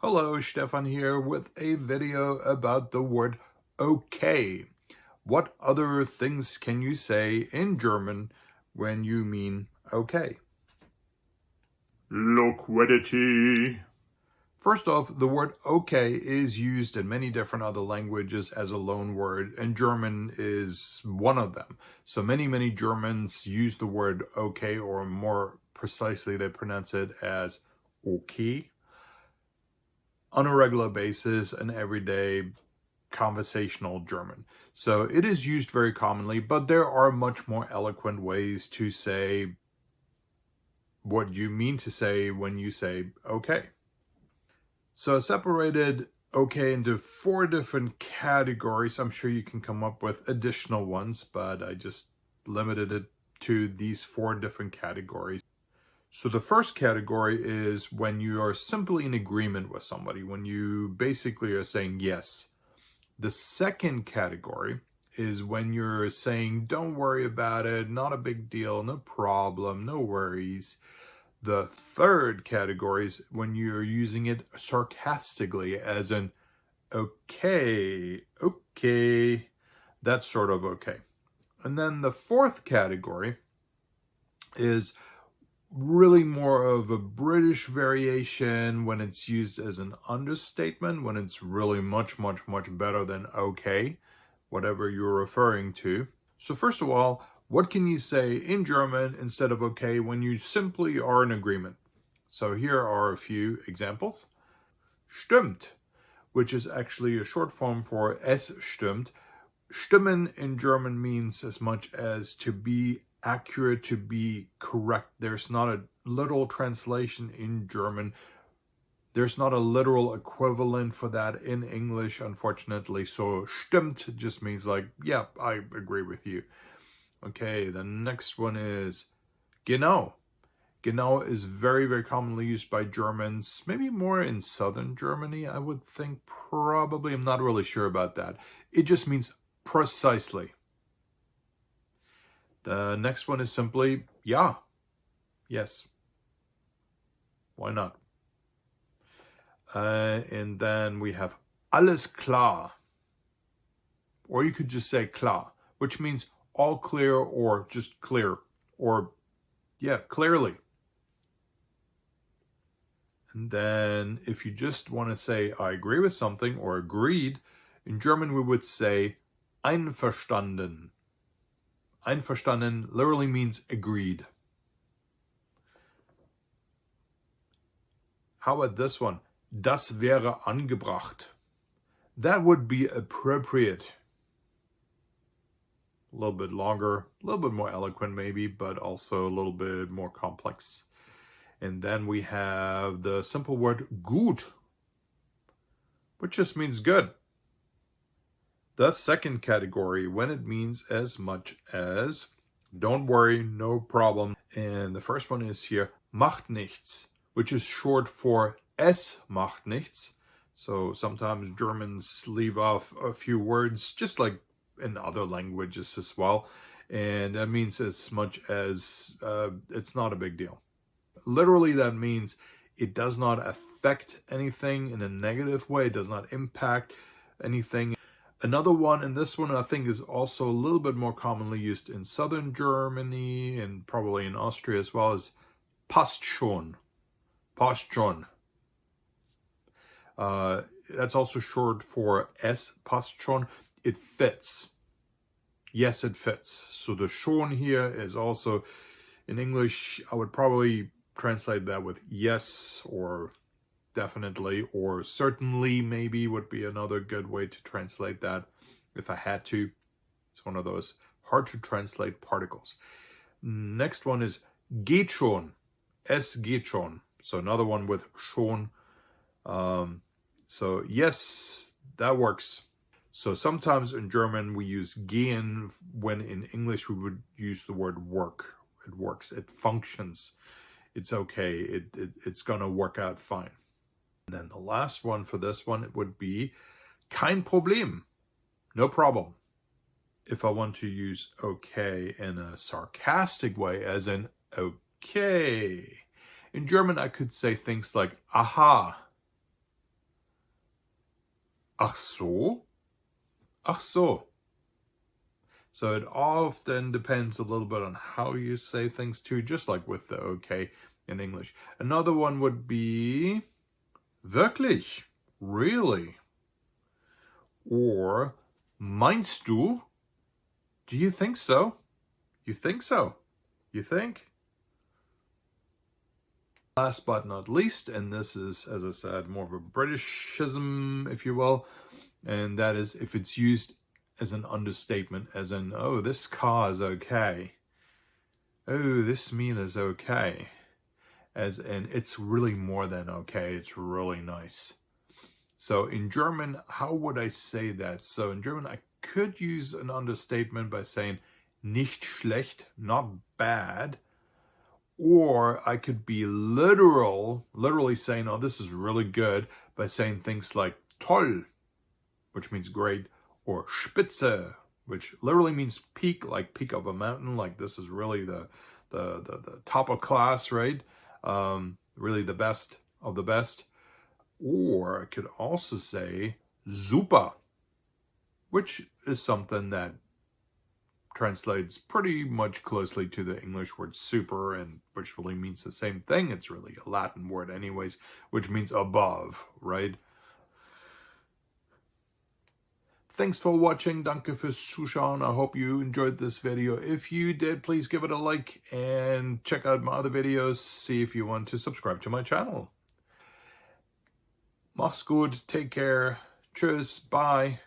Hello, Stephan here with a video about the word okay. What other things can you say in German when you mean okay? Liquidity. First off, the word okay is used in many different other languages as a loan word, and German is one of them. So many Germans use the word okay, or more precisely, they pronounce it as okay, on a regular basis and everyday conversational German. So it is used very commonly, but there are much more eloquent ways to say what you mean to say when you say okay. So I separated okay into 4 different categories. I'm sure you can come up with additional ones, but I just limited it to these 4 different categories. So the first category is when you are simply in agreement with somebody, when you basically are saying yes. The second category is when you're saying, don't worry about it, not a big deal, no problem, no worries. The third category is when you're using it sarcastically, as in, okay, okay, that's sort of okay. And then the fourth category is really more of a British variation when it's used as an understatement, when it's really much better than okay, whatever you're referring to. So first of all, what can you say in German instead of okay when you simply are in agreement? So here are a few examples. Stimmt, which is actually a short form for es stimmt. Stimmen in German means as much as to be accurate, to be correct. There's not a literal translation in German. There's not a literal equivalent for that in English, unfortunately. So stimmt just means like, yeah, I agree with you. Okay, the next one is genau. Genau is very commonly used by Germans, maybe more in southern Germany, I would think, probably. I'm not really sure about that. It just means precisely. The next one is simply ja, yes. Why not? And then we have alles klar. Or you could just say klar, which means all clear or just clear. Or, yeah, clearly. And then if you just want to say I agree with something or agreed, in German we would say einverstanden. Einverstanden literally means agreed. How about this one? Das wäre angebracht. That would be appropriate. A little bit longer, a little bit more eloquent maybe, but also a little bit more complex. And then we have the simple word gut, which just means good. The second category, when it means as much as don't worry, no problem. And the first one is here, macht nichts, which is short for es macht nichts. So sometimes Germans leave off a few words, just like in other languages as well. And that means as much as it's not a big deal. Literally, that means it does not affect anything in a negative way. It does not impact anything. Another one, and this one I think is also a little bit more commonly used in southern Germany and probably in Austria as well, is passt schon. Passt schon. That's also short for es passt schon. It fits. Yes, it fits. So the schon here is also, in English, I would probably translate that with yes or definitely or certainly maybe would be another good way to translate that if I had to. It's one of those hard to translate particles. Next one is geht schon. Es geht schon. So another one with schon. So yes, that works. So sometimes in German we use gehen when in English we would use the word work. It works. It functions. It's okay. It's going to work out fine. And then the last one for this one, it would be kein Problem. No problem. If I want to use okay in a sarcastic way, as in okay. In German, I could say things like aha, Ach so? Ach so. So it often depends a little bit on how you say things too, just like with the okay in English. Another one would be wirklich, really. Or meinst du? Do you think so? You think so? You think? Last but not least, and this is, as I said, more of a Britishism, if you will, and that is if it's used as an understatement, as in, oh, this car is okay. Oh, this meal is okay. As in, it's really more than okay. It's really nice. So in German, how would I say that? So in German, I could use an understatement by saying nicht schlecht, not bad. Or I could be literally saying, oh, this is really good, by saying things like toll, which means great, or Spitze, which literally means peak, like peak of a mountain, like this is really the top of class, right? Really the best of the best. Or I could also say super, which is something that translates pretty much closely to the English word super, and which really means the same thing. It's really a Latin word anyways, which means above, right? Thanks for watching. Danke fürs Zuschauen. I hope you enjoyed this video. If you did, please give it a like and check out my other videos. See if you want to subscribe to my channel. Mach's gut. Take care. Tschüss. Bye.